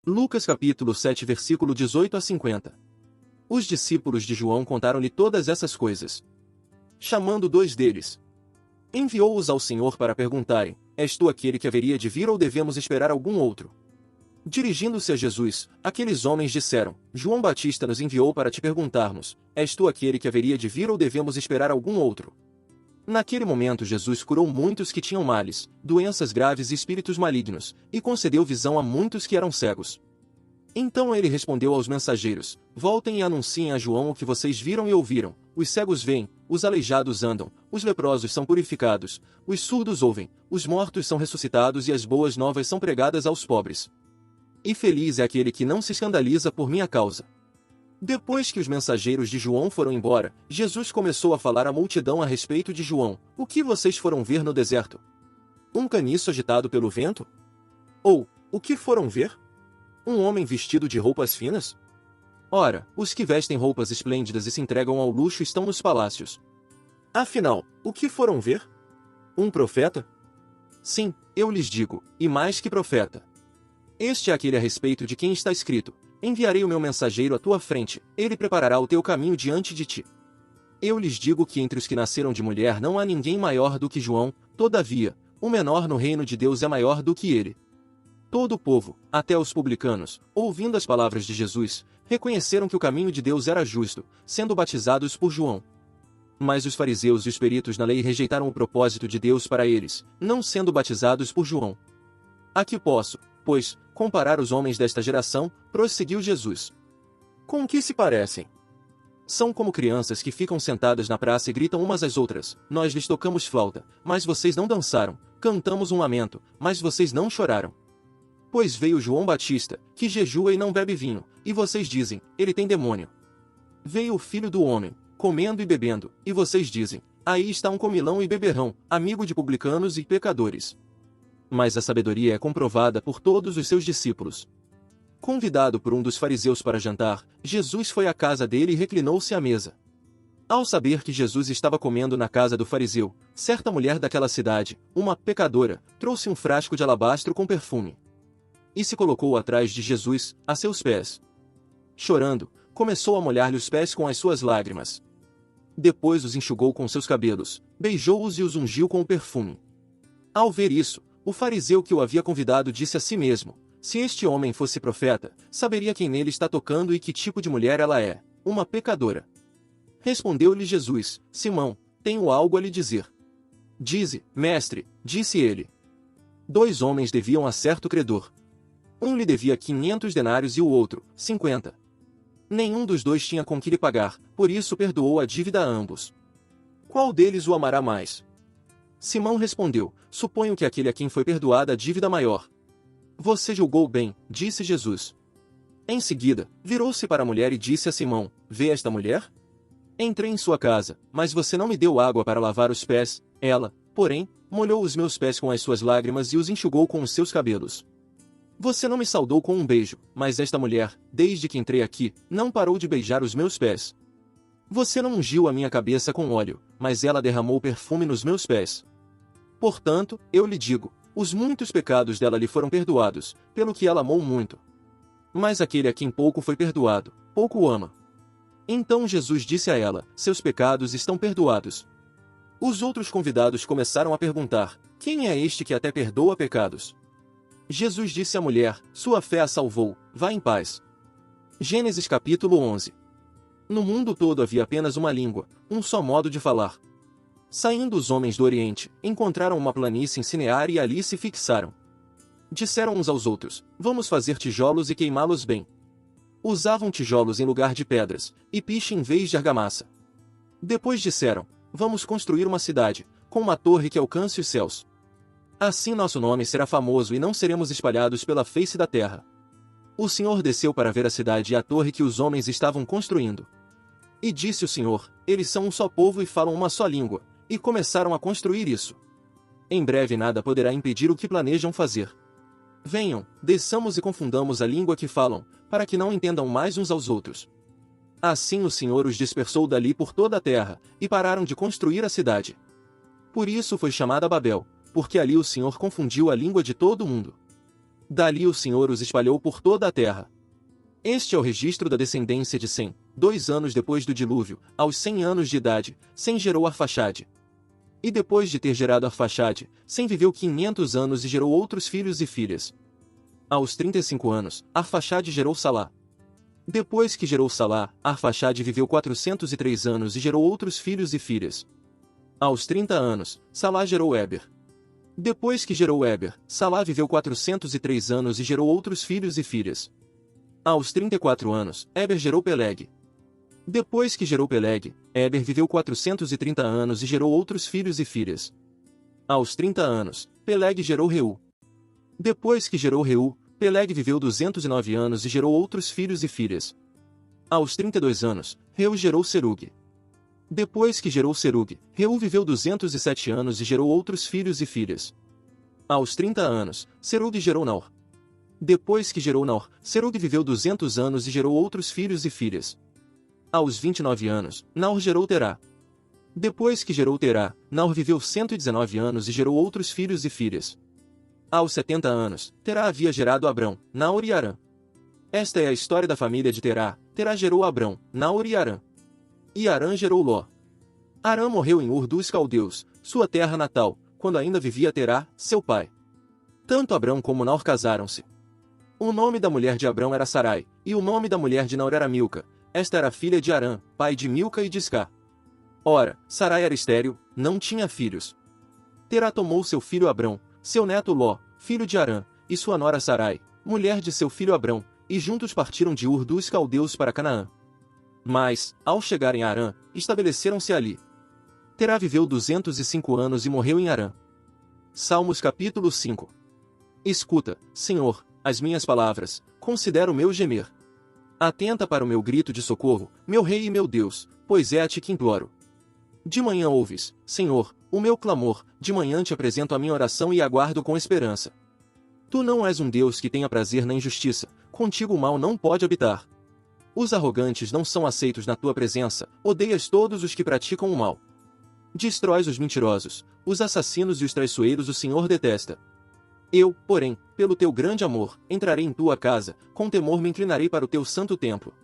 Lucas capítulo 7 versículo 18 a 50. Os discípulos de João contaram-lhe todas essas coisas. Chamando 2 deles, enviou-os ao Senhor para perguntarem: És tu aquele que haveria de vir ou devemos esperar algum outro? Dirigindo-se a Jesus, aqueles homens disseram: João Batista nos enviou para te perguntarmos: És tu aquele que haveria de vir ou devemos esperar algum outro? Naquele momento Jesus curou muitos que tinham males, doenças graves e espíritos malignos, e concedeu visão a muitos que eram cegos. Então ele respondeu aos mensageiros: Voltem e anunciem a João o que vocês viram e ouviram: os cegos veem, os aleijados andam, os leprosos são purificados, os surdos ouvem, os mortos são ressuscitados e as boas novas são pregadas aos pobres. E feliz é aquele que não se escandaliza por minha causa. Depois que os mensageiros de João foram embora, Jesus começou a falar à multidão a respeito de João: O que vocês foram ver no deserto? Um caniço agitado pelo vento? Ou, o que foram ver? Um homem vestido de roupas finas? Ora, os que vestem roupas esplêndidas e se entregam ao luxo estão nos palácios. Afinal, o que foram ver? Um profeta? Sim, eu lhes digo, e mais que profeta. Este é aquele a respeito de quem está escrito: Enviarei o meu mensageiro à tua frente, ele preparará o teu caminho diante de ti. Eu lhes digo que entre os que nasceram de mulher não há ninguém maior do que João, todavia, o menor no reino de Deus é maior do que ele. Todo o povo, até os publicanos, ouvindo as palavras de Jesus, reconheceram que o caminho de Deus era justo, sendo batizados por João. Mas os fariseus e os peritos na lei rejeitaram o propósito de Deus para eles, não sendo batizados por João. A que posso, pois, comparar os homens desta geração? Prosseguiu Jesus. Com que se parecem? São como crianças que ficam sentadas na praça e gritam umas às outras: Nós lhes tocamos flauta, mas vocês não dançaram, cantamos um lamento, mas vocês não choraram. Pois veio João Batista, que jejua e não bebe vinho, e vocês dizem: Ele tem demônio. Veio o Filho do Homem, comendo e bebendo, e vocês dizem: Aí está um comilão e beberrão, amigo de publicanos e pecadores. Mas a sabedoria é comprovada por todos os seus discípulos. Convidado por um dos fariseus para jantar, Jesus foi à casa dele e reclinou-se à mesa. Ao saber que Jesus estava comendo na casa do fariseu, certa mulher daquela cidade, uma pecadora, trouxe um frasco de alabastro com perfume. E se colocou atrás de Jesus, a seus pés. Chorando, começou a molhar-lhe os pés com as suas lágrimas. Depois os enxugou com seus cabelos, beijou-os e os ungiu com o perfume. Ao ver isso, o fariseu que o havia convidado disse a si mesmo: Se este homem fosse profeta, saberia quem nele está tocando e que tipo de mulher ela é, uma pecadora. Respondeu-lhe Jesus: Simão, tenho algo a lhe dizer. Dize, mestre, disse ele. 2 homens deviam a certo credor. Um lhe devia 500 denários e o outro, 50. Nenhum dos 2 tinha com que lhe pagar, por isso perdoou a dívida a ambos. Qual deles o amará mais? Simão respondeu: Suponho que aquele a quem foi perdoada a dívida maior. Você julgou bem, disse Jesus. Em seguida, virou-se para a mulher e disse a Simão: Vê esta mulher? Entrei em sua casa, mas você não me deu água para lavar os pés. Ela, porém, molhou os meus pés com as suas lágrimas e os enxugou com os seus cabelos. Você não me saudou com um beijo, mas esta mulher, desde que entrei aqui, não parou de beijar os meus pés. Você não ungiu a minha cabeça com óleo, mas ela derramou perfume nos meus pés. Portanto, eu lhe digo, os muitos pecados dela lhe foram perdoados, pelo que ela amou muito. Mas aquele a quem pouco foi perdoado, pouco o ama. Então Jesus disse a ela: Seus pecados estão perdoados. Os outros convidados começaram a perguntar: Quem é este que até perdoa pecados? Jesus disse à mulher: Sua fé a salvou, vá em paz. Gênesis capítulo 11. No mundo todo havia apenas uma língua, um só modo de falar. Saindo os homens do Oriente, encontraram uma planície em Sinear e ali se fixaram. Disseram uns aos outros: Vamos fazer tijolos e queimá-los bem. Usavam tijolos em lugar de pedras, e piche em vez de argamassa. Depois disseram: Vamos construir uma cidade, com uma torre que alcance os céus. Assim nosso nome será famoso e não seremos espalhados pela face da terra. O Senhor desceu para ver a cidade e a torre que os homens estavam construindo. E disse o Senhor: Eles são um só povo e falam uma só língua, e começaram a construir isso. Em breve nada poderá impedir o que planejam fazer. Venham, desçamos e confundamos a língua que falam, para que não entendam mais uns aos outros. Assim o Senhor os dispersou dali por toda a terra, e pararam de construir a cidade. Por isso foi chamada Babel, porque ali o Senhor confundiu a língua de todo o mundo. Dali o Senhor os espalhou por toda a terra. Este é o registro da descendência de Sem. 2 anos depois do dilúvio, aos 100 anos de idade, Sem gerou Arfaxade. E depois de ter gerado Arfaxade, Sem viveu 500 anos e gerou outros filhos e filhas. Aos 35 anos, Arfaxade gerou Salá. Depois que gerou Salá, Arfaxade viveu 403 anos e gerou outros filhos e filhas. Aos 30 anos, Salá gerou Éber. Depois que gerou Éber, Salá viveu 403 anos e gerou outros filhos e filhas. Aos 34 anos, Éber gerou Peleg. Depois que gerou Peleg, Éber viveu 430 anos e gerou outros filhos e filhas. Aos 30 anos, Peleg gerou Reu. Depois que gerou Reu, Peleg viveu 209 anos e gerou outros filhos e filhas. Aos 32 anos, Reu gerou Serug. Depois que gerou Serug, Reu viveu 207 anos e gerou outros filhos e filhas. Aos 30 anos, Serug gerou Naor. Depois que gerou Naor, Serug viveu 200 anos e gerou outros filhos e filhas. Aos 29 anos, Naor gerou Terá. Depois que gerou Terá, Naor viveu 119 anos e gerou outros filhos e filhas. Aos 70 anos, Terá havia gerado Abrão, Naor e Harã. Esta é a história da família de Terá. Terá gerou Abrão, Naor e Harã. E Harã gerou Ló. Harã morreu em Ur dos Caldeus, sua terra natal, quando ainda vivia Terá, seu pai. Tanto Abrão como Naor casaram-se. O nome da mulher de Abrão era Sarai, e o nome da mulher de Naor era Milca. Esta era filha de Harã, pai de Milca e de Isca. Ora, Sarai era estéril, não tinha filhos. Terá tomou seu filho Abrão, seu neto Ló, filho de Harã, e sua nora Sarai, mulher de seu filho Abrão, e juntos partiram de Ur dos Caldeus para Canaã. Mas, ao chegarem a Harã, estabeleceram-se ali. Terá viveu 205 anos e morreu em Harã. Salmos capítulo 5. Escuta, Senhor, as minhas palavras, considera o meu gemer. Atenta para o meu grito de socorro, meu Rei e meu Deus, pois é a ti que imploro. De manhã ouves, Senhor, o meu clamor, de manhã te apresento a minha oração e aguardo com esperança. Tu não és um Deus que tenha prazer na injustiça, contigo o mal não pode habitar. Os arrogantes não são aceitos na tua presença, odeias todos os que praticam o mal. Destróis os mentirosos, os assassinos e os traiçoeiros o Senhor detesta. Eu, porém, pelo teu grande amor, entrarei em tua casa, com temor me inclinarei para o teu santo templo.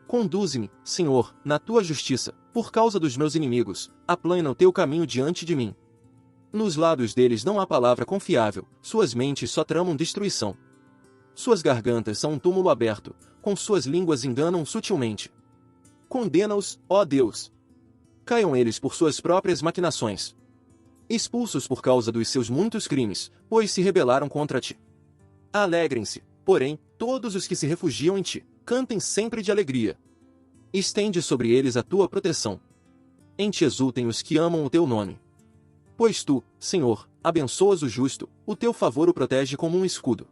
Conduze-me, Senhor, na tua justiça, por causa dos meus inimigos, aplana o teu caminho diante de mim. Nos lábios deles não há palavra confiável, suas mentes só tramam destruição. Suas gargantas são um túmulo aberto, com suas línguas enganam sutilmente. Condena-os, ó Deus. Caiam eles por suas próprias maquinações. Expulsos por causa dos seus muitos crimes, pois se rebelaram contra ti. Alegrem-se, porém, todos os que se refugiam em ti, cantem sempre de alegria. Estende sobre eles a tua proteção. Em ti exultem os que amam o teu nome. Pois tu, Senhor, abençoas o justo, o teu favor o protege como um escudo.